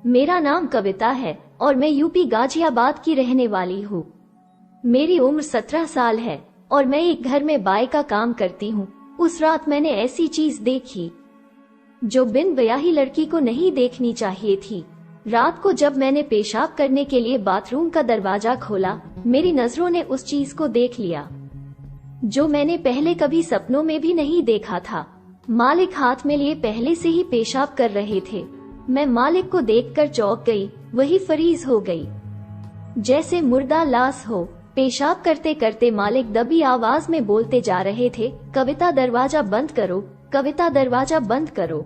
मेरा नाम कविता है और मैं यूपी गाजियाबाद की रहने वाली हूँ। मेरी उम्र 17 साल है और मैं एक घर में बाई का काम करती हूँ। उस रात मैंने ऐसी चीज देखी जो बिन ब्याही लड़की को नहीं देखनी चाहिए थी। रात को जब मैंने पेशाब करने के लिए बाथरूम का दरवाजा खोला, मेरी नजरों ने उस चीज को देख लिया जो मैंने पहले कभी सपनों में भी नहीं देखा था। मालिक हाथ में लिए पहले से ही पेशाब कर रहे थे। मैं मालिक को देखकर चौंक गई। वही फरीज हो गई जैसे मुर्दा लाश हो। पेशाब करते करते मालिक दबी आवाज में बोलते जा रहे थे, कविता दरवाजा बंद करो, कविता दरवाजा बंद करो।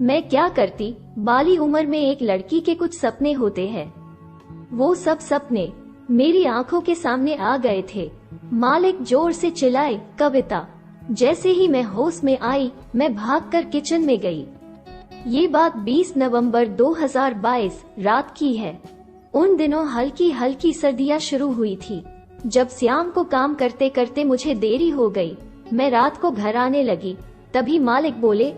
मैं क्या करती? बाली उम्र में एक लड़की के कुछ सपने होते हैं। वो सब सपने मेरी आंखों के सामने आ गए थे। मालिक जोर से चिल्लाए, कविता। जैसे ही मैं होश में आई, मैं भागकर किचन में गई। ये बात 20 नवंबर 2022 रात की है। उन दिनों हल्की हल्की सर्दियां शुरू हुई थी। जब श्याम को काम करते करते मुझे देरी हो गई, मैं रात को घर आने लगी। तभी मालिक बोले,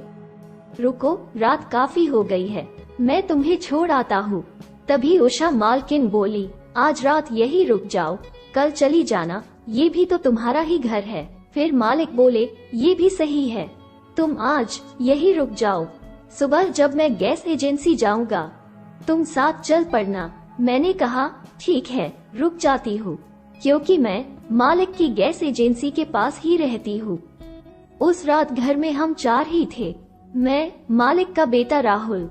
रुको, रात काफी हो गई है, मैं तुम्हें छोड़ आता हूँ। तभी उषा मालकिन बोली, आज रात यही रुक जाओ, कल चली जाना, ये भी तो तुम्हारा ही घर है। फिर मालिक बोले, ये भी सही है, तुम आज यही रुक जाओ, सुबह जब मैं गैस एजेंसी जाऊंगा तुम साथ चल पड़ना। मैंने कहा, ठीक है, रुक जाती हूँ, क्योंकि मैं मालिक की गैस एजेंसी के पास ही रहती हूँ। उस रात घर में हम 4 ही थे। मैं, मालिक का बेटा राहुल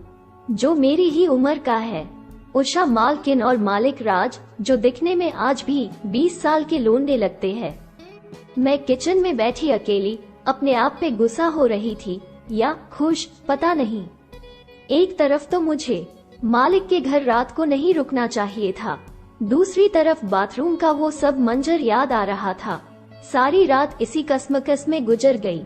जो मेरी ही उम्र का है, उषा मालकिन और मालिक राज जो दिखने में आज भी 20 साल के लोंडे लगते हैं। मैं किचन में बैठी अकेली अपने आप पे गुस्सा हो रही थी या खुश, पता नहीं। एक तरफ तो मुझे मालिक के घर रात को नहीं रुकना चाहिए था, दूसरी तरफ बाथरूम का वो सब मंजर याद आ रहा था। सारी रात इसी कसमकस में गुजर गई।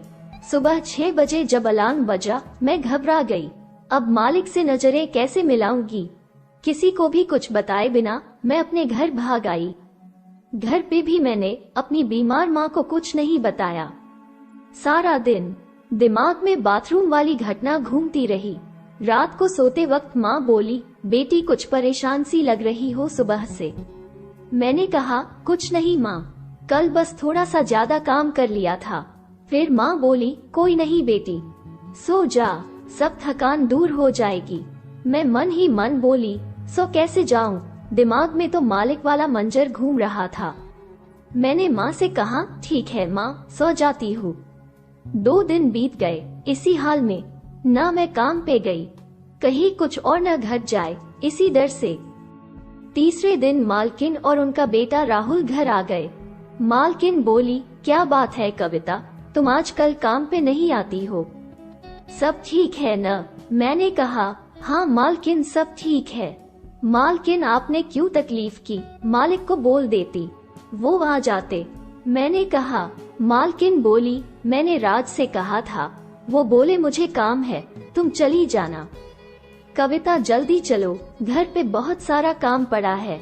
सुबह 6 बजे जब अलार्म बजा, मैं घबरा गई। अब मालिक से नजरें कैसे मिलाऊंगी? किसी को भी कुछ बताए बिना मैं अपने घर भाग आई। घर पे भी मैंने अपनी बीमार माँ को कुछ नहीं बताया। सारा दिन दिमाग में बाथरूम वाली घटना घूमती रही। रात को सोते वक्त माँ बोली, बेटी कुछ परेशान सी लग रही हो सुबह से। मैंने कहा, कुछ नहीं माँ, कल बस थोड़ा सा ज्यादा काम कर लिया था। फिर माँ बोली, कोई नहीं बेटी, सो जा, सब थकान दूर हो जाएगी। मैं मन ही मन बोली, सो कैसे जाऊं? दिमाग में तो मालिक वाला मंजर घूम रहा था। मैंने माँ से कहा, ठीक है माँ, सो जाती हूँ। 2 दिन बीत गए इसी हाल में। ना मैं काम पे गई, कहीं कुछ और न घट जाए इसी डर से। तीसरे दिन मालकिन और उनका बेटा राहुल घर आ गए। मालकिन बोली, क्या बात है कविता, तुम आजकल काम पे नहीं आती हो? सब ठीक है न? मैंने कहा, हाँ मालकिन, सब ठीक है। मालकिन, आपने क्यों तकलीफ की? मालिक को बोल देती, वो आ जाते। मैंने कहा। मालकिन बोली, मैंने राज से कहा था, वो बोले मुझे काम है, तुम चली जाना। कविता, जल्दी चलो, घर पे बहुत सारा काम पड़ा है।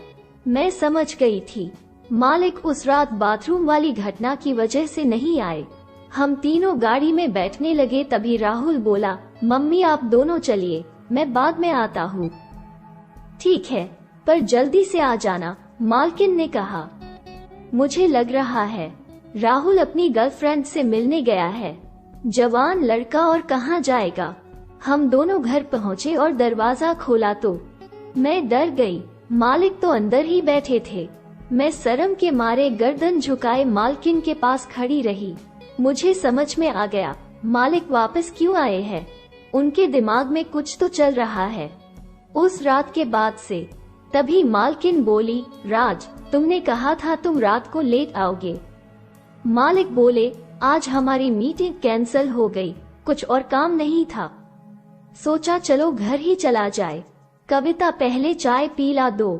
मैं समझ गई थी मालिक उस रात बाथरूम वाली घटना की वजह से नहीं आए। हम तीनों गाड़ी में बैठने लगे। तभी राहुल बोला, मम्मी आप दोनों चलिए, मैं बाद में आता हूँ। ठीक है, पर जल्दी से आ जाना, मालकिन ने कहा। मुझे लग रहा है राहुल अपनी गर्लफ्रेंड से मिलने गया है। जवान लड़का और कहाँ जाएगा। हम दोनों घर पहुँचे और दरवाजा खोला तो मैं डर गई। मालिक तो अंदर ही बैठे थे। मैं शर्म के मारे गर्दन झुकाए मालकिन के पास खड़ी रही। मुझे समझ में आ गया मालिक वापस क्यों आए हैं। उनके दिमाग में कुछ तो चल रहा है उस रात के बाद से। तभी मालकिन बोली, राज, तुमने कहा था तुम रात को लेट आओगे। मालिक बोले, आज हमारी मीटिंग कैंसिल हो गई, कुछ और काम नहीं था, सोचा चलो घर ही चला जाए। कविता, पहले चाय पीला दो,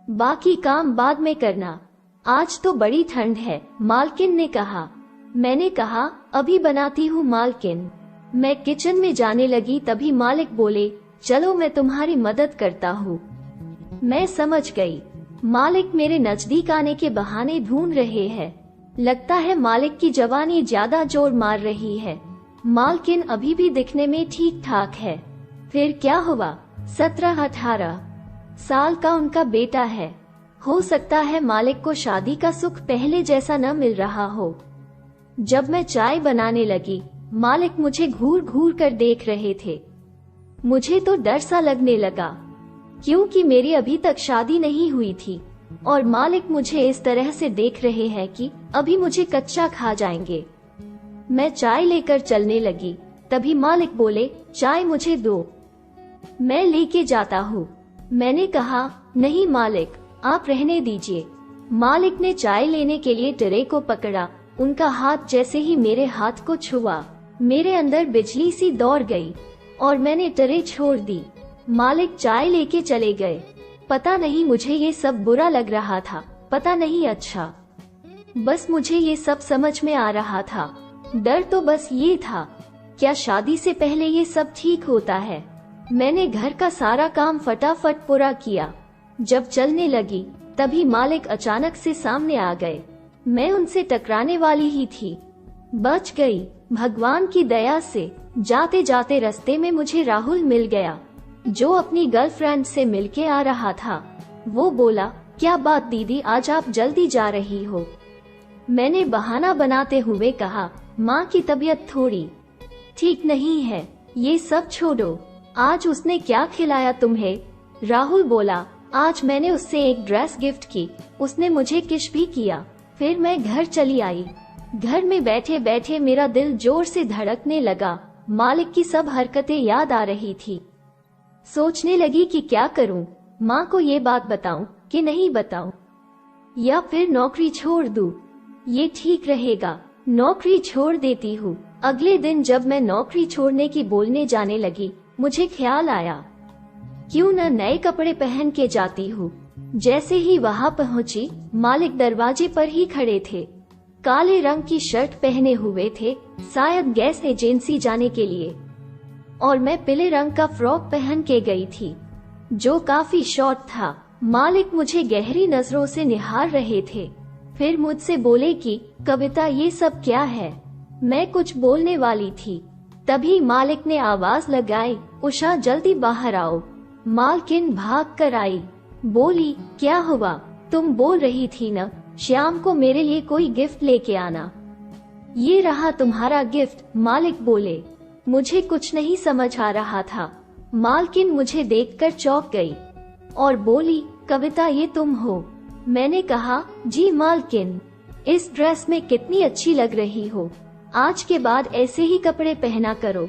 बाकी काम बाद में करना, आज तो बड़ी ठंड है, मालकिन ने कहा। मैंने कहा, अभी बनाती हूँ मालकिन। मैं किचन में जाने लगी। तभी मालिक बोले, चलो मैं तुम्हारी मदद करता हूँ। मैं समझ गई मालिक मेरे नजदीक आने के बहाने ढूंढ रहे हैं। लगता है मालिक की जवानी ज्यादा जोर मार रही है। मालकिन अभी भी दिखने में ठीक ठाक है। फिर क्या हुआ? 17-18 साल का उनका बेटा है। हो सकता है मालिक को शादी का सुख पहले जैसा न मिल रहा हो। जब मैं चाय बनाने लगी, मालिक मुझे घूर घूर कर देख रहे थे। मुझे तो डर सा लगने लगा, क्योंकि मेरी अभी तक शादी नहीं हुई थी और मालिक मुझे इस तरह से देख रहे हैं कि अभी मुझे कच्चा खा जाएंगे। मैं चाय लेकर चलने लगी, तभी मालिक बोले, चाय मुझे दो, मैं लेके जाता हूँ। मैंने कहा, नहीं मालिक, आप रहने दीजिए। मालिक ने चाय लेने के लिए ट्रे को पकड़ा। उनका हाथ जैसे ही मेरे हाथ को छुआ, मेरे अंदर बिजली सी दौड़ गई और मैंने ट्रे छोड़ दी। मालिक चाय लेके चले गए। पता नहीं मुझे ये सब बुरा लग रहा था, पता नहीं अच्छा, बस मुझे ये सब समझ में आ रहा था। डर तो बस ये था, क्या शादी से पहले ये सब ठीक होता है। मैंने घर का सारा काम फटाफट पूरा किया। जब चलने लगी, तभी मालिक अचानक से सामने आ गए। मैं उनसे टकराने वाली ही थी, बच गई भगवान की दया से। जाते जाते रास्ते में मुझे राहुल मिल गया, जो अपनी गर्लफ्रेंड से मिलके आ रहा था। वो बोला, क्या बात दीदी, आज आप जल्दी जा रही हो। मैंने बहाना बनाते हुए कहा, माँ की तबीयत थोड़ी ठीक नहीं है, ये सब छोड़ो। आज उसने क्या खिलाया तुम्हें? राहुल बोला, आज मैंने उससे एक ड्रेस गिफ्ट की, उसने मुझे किस भी किया। फिर मैं घर चली आई। घर में बैठे बैठे मेरा दिल जोर से धड़कने लगा। मालिक की सब हरकतें याद आ रही थी। सोचने लगी कि क्या करूं, माँ को ये बात बताऊं कि नहीं बताऊं, या फिर नौकरी छोड़ दूं। ये ठीक रहेगा, नौकरी छोड़ देती हूँ। अगले दिन जब मैं नौकरी छोड़ने की बोलने जाने लगी, मुझे ख्याल आया, क्यों न नए कपड़े पहन के जाती हूँ। जैसे ही वहाँ पहुँची, मालिक दरवाजे पर ही खड़े थे। काले रंग की शर्ट पहने हुए थे, शायद गैस एजेंसी जाने के लिए, और मैं पीले रंग का फ्रॉक पहन के गई थी, जो काफी शॉर्ट था। मालिक मुझे गहरी नजरों से निहार रहे थे। फिर मुझसे बोले कि कविता, ये सब क्या है? मैं कुछ बोलने वाली थी, तभी मालिक ने आवाज लगाई, उषा जल्दी बाहर आओ। मालकिन भाग कर आई, बोली, क्या हुआ? तुम बोल रही थी न, श्याम को मेरे लिए कोई गिफ्ट लेके आना। ये रहा तुम्हारा गिफ्ट, मालिक बोले। मुझे कुछ नहीं समझ आ रहा था। मालकिन मुझे देखकर चौंक गई और बोली, कविता, ये तुम हो? मैंने कहा, जी मालकिन, इस ड्रेस में कितनी अच्छी लग रही हो, आज के बाद ऐसे ही कपड़े पहना करो।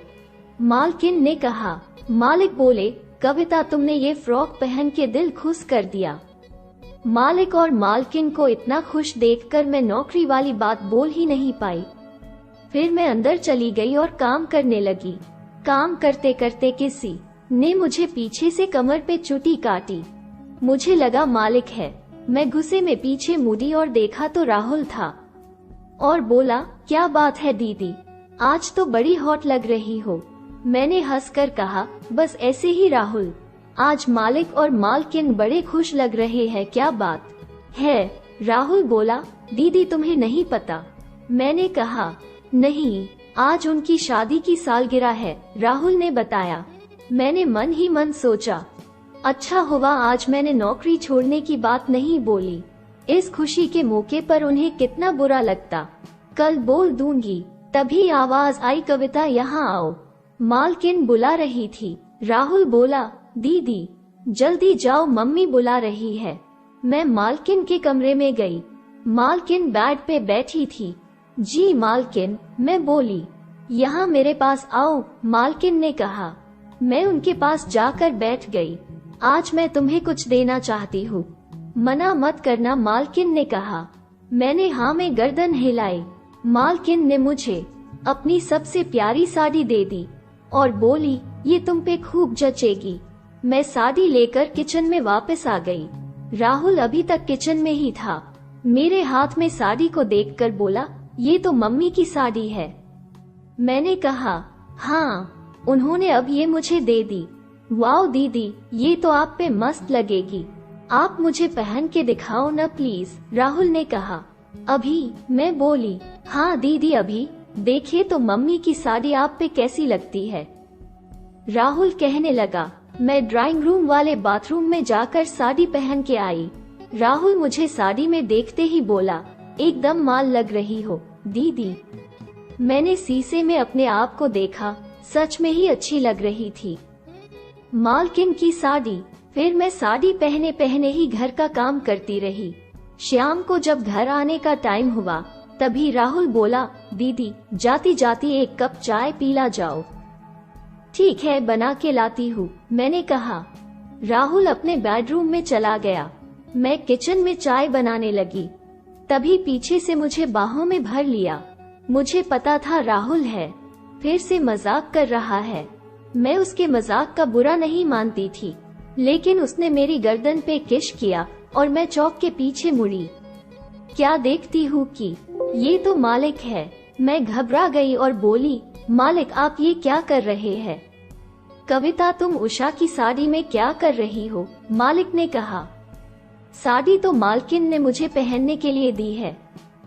मालकिन ने कहा। मालिक बोले, कविता, तुमने ये फ्रॉक पहन के दिल खुश कर दिया। मालिक और मालकिन को इतना खुश देखकर मैं नौकरी वाली बात बोल ही नहीं पाई। फिर मैं अंदर चली गई और काम करने लगी। काम करते करते किसी ने मुझे पीछे से कमर पे चुटी काटी। मुझे लगा मालिक है। मैं गुस्से में पीछे मुड़ी और देखा तो राहुल था और बोला, क्या बात है दीदी, आज तो बड़ी हॉट लग रही हो। मैंने हंसकर कहा, बस ऐसे ही राहुल, आज मालिक और मालकिन बड़े खुश लग रहे हैं, क्या बात है? राहुल बोला, दीदी तुम्हें नहीं पता। मैंने कहा, नहीं, आज उनकी शादी की सालगिरह है, राहुल ने बताया। मैंने मन ही मन सोचा, अच्छा हुआ आज मैंने नौकरी छोड़ने की बात नहीं बोली, इस खुशी के मौके पर उन्हें कितना बुरा लगता। कल बोल दूंगी। तभी आवाज आई, कविता यहाँ आओ। मालकिन बुला रही थी। राहुल बोला, दीदी जल्दी जाओ, मम्मी बुला रही है। मैं मालकिन के कमरे में गई। मालकिन बेड पे बैठी थी। जी मालकिन, मैं बोली, यहाँ मेरे पास आओ, मालकिन ने कहा। मैं उनके पास जाकर बैठ गई। आज मैं तुम्हें कुछ देना चाहती हूँ, मना मत करना, मालकिन ने कहा। मैंने हाँ में गर्दन हिलाई। मालकिन ने मुझे अपनी सबसे प्यारी साड़ी दे दी और बोली, ये तुम पे खूब जचेगी। मैं साड़ी लेकर किचन में वापस आ गई। राहुल अभी तक किचन में ही था। मेरे हाथ में साड़ी को देखकर बोला, ये तो मम्मी की साड़ी है। मैंने कहा, हाँ, उन्होंने अब ये मुझे दे दी। वाओ दीदी, ये तो आप पे मस्त लगेगी, आप मुझे पहन के दिखाओ न प्लीज, राहुल ने कहा। अभी? मैं बोली, हाँ दीदी अभी, देखिए तो मम्मी की साड़ी आप पे कैसी लगती है। राहुल कहने लगा, मैं ड्राइंग रूम वाले बाथरूम में जाकर साड़ी पहन के आई। राहुल मुझे साड़ी में देखते ही बोला, एकदम माल लग रही हो दीदी। मैंने शीशे में अपने आप को देखा, सच में ही अच्छी लग रही थी। मालकिन की साड़ी। फिर मैं साड़ी पहने पहने ही घर का काम करती रही। शाम को जब घर आने का टाइम हुआ तभी राहुल बोला, दीदी जाती जाती एक कप चाय पीला जाओ। ठीक है, बना के लाती हूँ, मैंने कहा। राहुल अपने बेडरूम में चला गया। मैं किचन में चाय बनाने लगी, तभी पीछे से मुझे बाहों में भर लिया। मुझे पता था राहुल है, फिर से मजाक कर रहा है। मैं उसके मजाक का बुरा नहीं मानती थी, लेकिन उसने मेरी गर्दन पे किस किया और मैं चौंक के पीछे मुड़ी। क्या देखती हूँ कि ये तो मालिक है। मैं घबरा गई और बोली, मालिक आप ये क्या कर रहे हैं? कविता तुम उषा की साड़ी में क्या कर रही हो? मालिक ने कहा। साड़ी तो मालकिन ने मुझे पहनने के लिए दी है,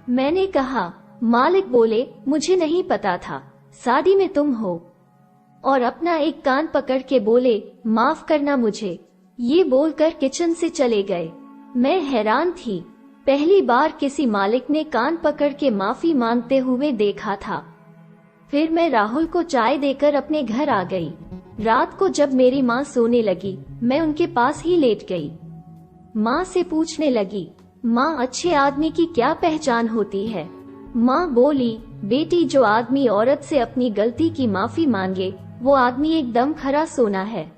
मैंने कहा। मालिक बोले, मुझे नहीं पता था साड़ी में तुम हो, और अपना एक कान पकड़ के बोले, माफ करना मुझे। ये बोलकर किचन से चले गए। मैं हैरान थी, पहली बार किसी मालिक ने कान पकड़ के माफी मांगते हुए देखा था। फिर मैं राहुल को चाय देकर अपने घर आ गई। रात को जब मेरी माँ सोने लगी, मैं उनके पास ही लेट गई। माँ से पूछने लगी, माँ अच्छे आदमी की क्या पहचान होती है? माँ बोली, बेटी जो आदमी औरत से अपनी गलती की माफी मांगे वो आदमी एकदम खरा सोना है।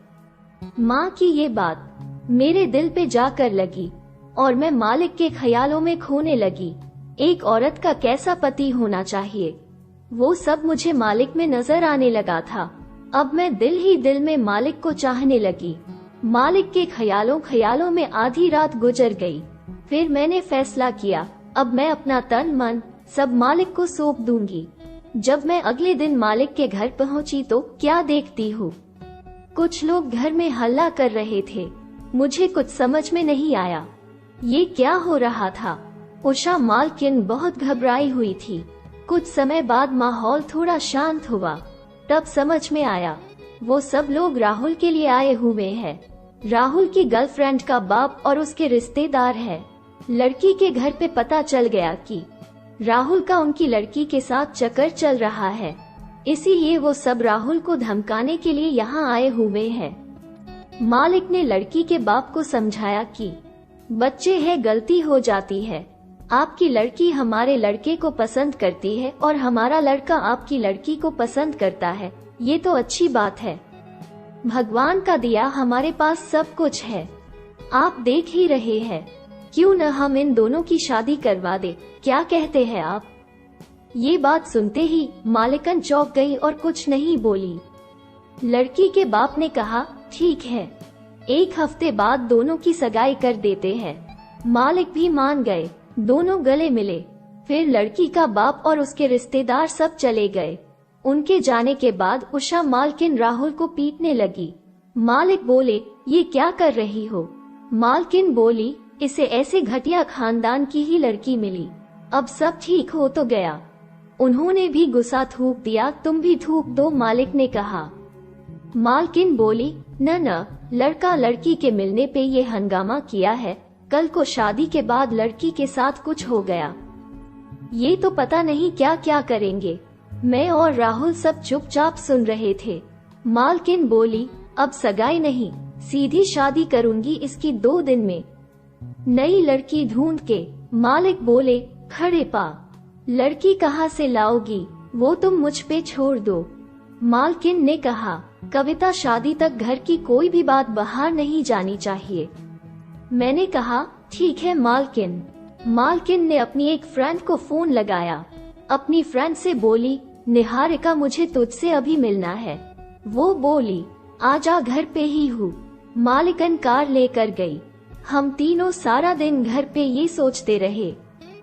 माँ की ये बात मेरे दिल पे जाकर लगी और मैं मालिक के ख्यालों में खोने लगी। एक औरत का कैसा पति होना चाहिए, वो सब मुझे मालिक में नजर आने लगा था। अब मैं दिल ही दिल में मालिक को चाहने लगी। मालिक के ख्यालों में आधी रात गुजर गई। फिर मैंने फैसला किया, अब मैं अपना तन मन सब मालिक को सौंप दूंगी। जब मैं अगले दिन मालिक के घर पहुंची तो क्या देखती हूँ, कुछ लोग घर में हल्ला कर रहे थे। मुझे कुछ समझ में नहीं आया, ये क्या हो रहा था। उषा मालकिन बहुत घबराई हुई थी। कुछ समय बाद माहौल थोड़ा शांत हुआ, तब समझ में आया वो सब लोग राहुल के लिए आए हुए हैं। राहुल की गर्लफ्रेंड का बाप और उसके रिश्तेदार है। लड़की के घर पे पता चल गया कि राहुल का उनकी लड़की के साथ चक्कर चल रहा है, इसीलिए वो सब राहुल को धमकाने के लिए यहाँ आए हुए हैं। मालिक ने लड़की के बाप को समझाया कि बच्चे हैं, गलती हो जाती है। आपकी लड़की हमारे लड़के को पसंद करती है और हमारा लड़का आपकी लड़की को पसंद करता है, ये तो अच्छी बात है। भगवान का दिया हमारे पास सब कुछ है, आप देख ही रहे हैं। क्यों न हम इन दोनों की शादी करवा दे, क्या कहते हैं आप? ये बात सुनते ही मालिकन चौंक गई और कुछ नहीं बोली। लड़की के बाप ने कहा, ठीक है, 1 हफ्ते बाद दोनों की सगाई कर देते हैं। मालिक भी मान गए, दोनों गले मिले। फिर लड़की का बाप और उसके रिश्तेदार सब चले गए। उनके जाने के बाद उषा मालकिन राहुल को पीटने लगी। मालिक बोले, ये क्या कर रही हो? मालकिन बोली, इसे ऐसे घटिया खानदान की ही लड़की मिली, अब सब ठीक हो तो गया। उन्होंने भी गुस्सा थूक दिया, तुम भी थूक दो, मालिक ने कहा। मालकिन बोली, न, लड़का लड़की के मिलने पे ये हंगामा किया है, कल को शादी के बाद लड़की के साथ कुछ हो गया, ये तो पता नहीं क्या क्या करेंगे। मैं और राहुल सब चुपचाप सुन रहे थे। मालकिन बोली, अब सगाई नहीं, सीधी शादी करूंगी इसकी 2 दिन में, नई लड़की ढूंढ के। मालिक बोले, खड़े पा, लड़की कहाँ से लाओगी, वो तुम मुझ पे छोड़ दो। मालकिन ने कहा, कविता शादी तक घर की कोई भी बात बाहर नहीं जानी चाहिए। मैंने कहा, ठीक है मालकिन। मालकिन ने अपनी एक फ्रेंड को फोन लगाया। अपनी फ्रेंड से बोली, निहारिका मुझे तुझसे अभी मिलना है। वो बोली, आजा, घर पे ही हूँ। मालकिन कार लेकर गई। हम तीनों सारा दिन घर पे ये सोचते रहे,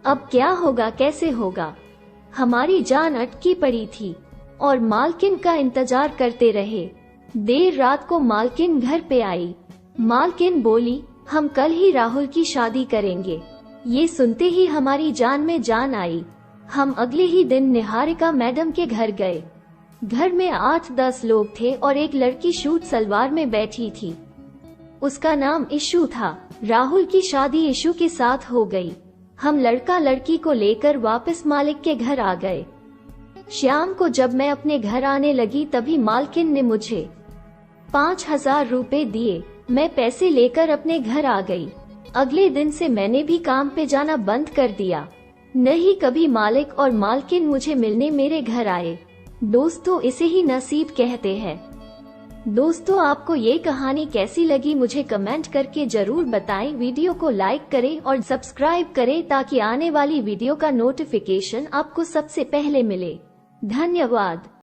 अब क्या होगा, कैसे होगा। हमारी जान अटकी पड़ी थी और मालकिन का इंतजार करते रहे। देर रात को मालकिन घर पे आई। मालकिन बोली, हम कल ही राहुल की शादी करेंगे। ये सुनते ही हमारी जान में जान आई। हम अगले ही दिन निहारिका मैडम के घर गए। घर में 8-10 लोग थे और एक लड़की सूट सलवार में बैठी थी। उसका नाम इशू था। राहुल की शादी इशू के साथ हो गई। हम लड़का लड़की को लेकर वापस मालिक के घर आ गए। शाम को जब मैं अपने घर आने लगी तभी मालकिन ने मुझे 5,000 रुपए दिए। मैं पैसे लेकर अपने घर आ गई। अगले दिन से मैंने भी काम पे जाना बंद कर दिया। नहीं कभी मालिक और मालकिन मुझे मिलने मेरे घर आए। दोस्तों, इसे ही नसीब कहते हैं। दोस्तों, आपको ये कहानी कैसी लगी मुझे कमेंट करके जरूर बताएं। वीडियो को लाइक करें और सब्सक्राइब करें ताकि आने वाली वीडियो का नोटिफिकेशन आपको सबसे पहले मिले। धन्यवाद।